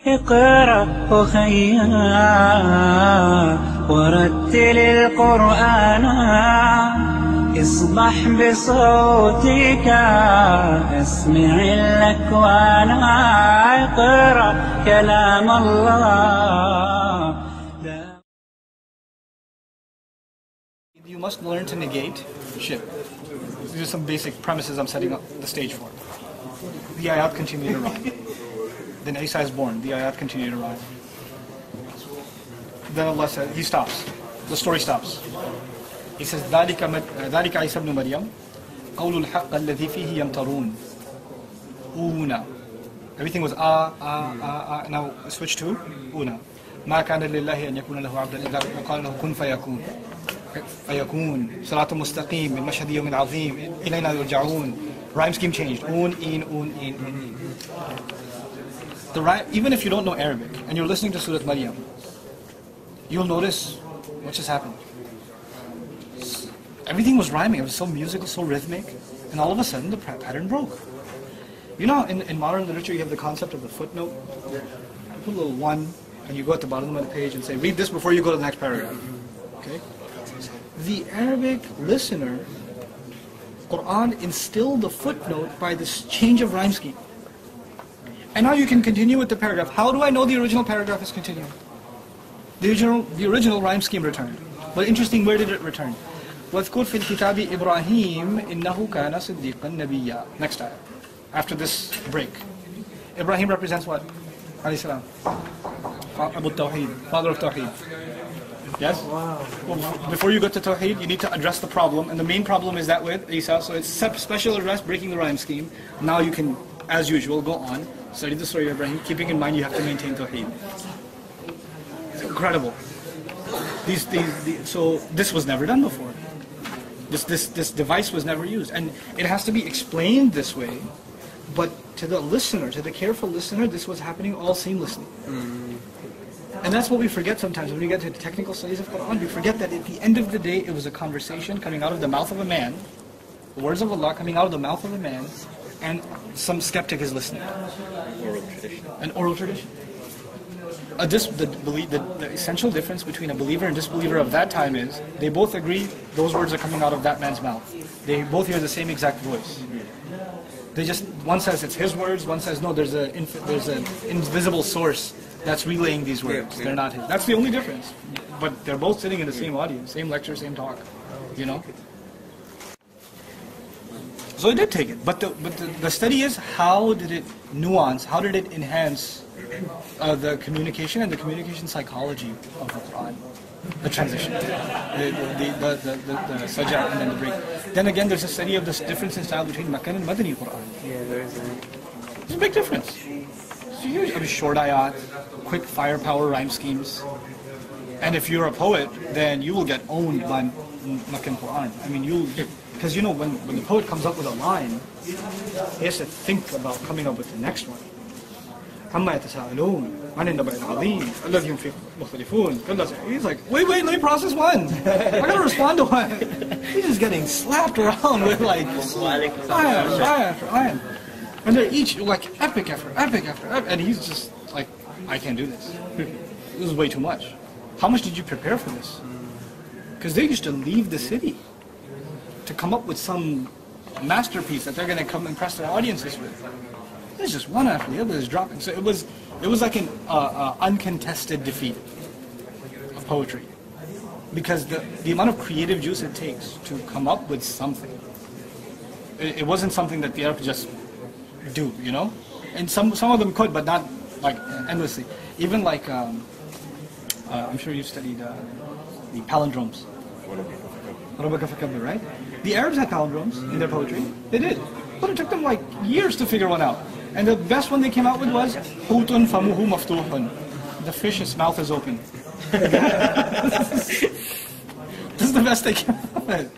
اقرأ أخيا ورتل القرآن اصبح بصوتك اسمع الأكوان اقرأ كلام الله. You must learn to negate shirk. These are some basic premises I'm setting up the stage for. The ayat continue to run. Then Isa is born, the ayat continue to run. Then Allah says, he stops. The story stops. He says, ذَلِكَ عِيسَى بْنُ مَرْيَمْ قَوْلُ الْحَقَّ الَّذِي فِيهِ يَمْتَرُونَ Una. Everything was now switch to Una. مَا كَانَ لِلَّهِ أَنْ يَكُونَ لَهُ عَبْدًا إِذَا قَالَ لَهُ كُنْ فَيَكُونَ فيكون صراط مستقيم من مشهد يوم عظيم إلينا يرجعون. Rhyme scheme changed. In. The rhyme, even if you don't know Arabic and you're listening to Surat Maryam, you'll notice what just happened. Everything was rhyming. It was so musical, so rhythmic, and all of a sudden the pattern broke. You know, in modern literature, you have the concept of the footnote. You put a little one, and you go at the bottom of the page and say, read this before you go to the next paragraph. Okay? The Arabic listener, Quran instilled the footnote by this change of rhyme scheme. And now you can continue with the paragraph. How do I know the original paragraph is continuing? The original rhyme scheme returned. But interesting, where did it return? وَاذْكُرْ فِي الْكِتَابِ إِبْرَاهِيمَ إِنَّهُ كَانَ صِدِّيقًا نَبِيًّا. Next time, after this break. Ibrahim represents what? Alayhi salam. Abu Tawheed, father of Tawheed. Yes? Wow. Well, before you get to Tawheed, you need to address the problem. And the main problem is that with Isa. So it's special address, breaking the rhyme scheme. Now you can, as usual, go on, study the story of Ibrahim, keeping in mind you have to maintain Tawheed. It's incredible. So this was never done before. This device was never used. And it has to be explained this way. But to the listener, to the careful listener, this was happening all seamlessly. And that's what we forget sometimes when we get to the technical studies of Quran. We forget that at the end of the day, it was a conversation coming out of the mouth of a man, the words of Allah coming out of the mouth of a man, and some skeptic is listening. Oral tradition. An oral tradition. The essential difference between a believer and disbeliever of that time is they both agree those words are coming out of that man's mouth. They both hear the same exact voice. They just, one says it's his words, one says no, there's an invisible source that's relaying these words. They're not his. That's the only difference. But they're both sitting in the same audience, same lecture, same talk. You know? So it did take it. But the study is, how did it nuance, how did it enhance the communication and the communication psychology of the Quran? The transition, the sajah and then the break. Then again, there's a study of the difference in style between Makkan and Madani Quran. Yeah, there's a big difference. It's huge. I mean, short ayat, quick firepower rhyme schemes. And if you're a poet, then you will get owned by Makkan Quran. I mean, because you know, when the poet comes up with a line, he has to think about coming up with the next one. عما يتساءلون عن النبأ العظيم الذي هم فيه مختلفون. He's like, wait, let me process one. I gotta respond to one. He's just getting slapped around with like ayah after ayah. And they're each like epic after epic after epic. And he's just like, I can't do this. This is way too much. How much did you prepare for this? Because they used to leave the city to come up with some masterpiece that they're going to come impress their audiences with. It's just one after the other is dropping. So it was like an uncontested defeat of poetry, because the amount of creative juice it takes to come up with something. It wasn't something that the Arabs just do, you know. And some of them could, but not like endlessly. Even like I'm sure you've studied the palindromes. Right? The Arabs had palindromes in their poetry. They did, but it took them like years to figure one out. And the best one they came out with was Hutun famuhu maftuhun. The fish's mouth is open. This is the best they came out with.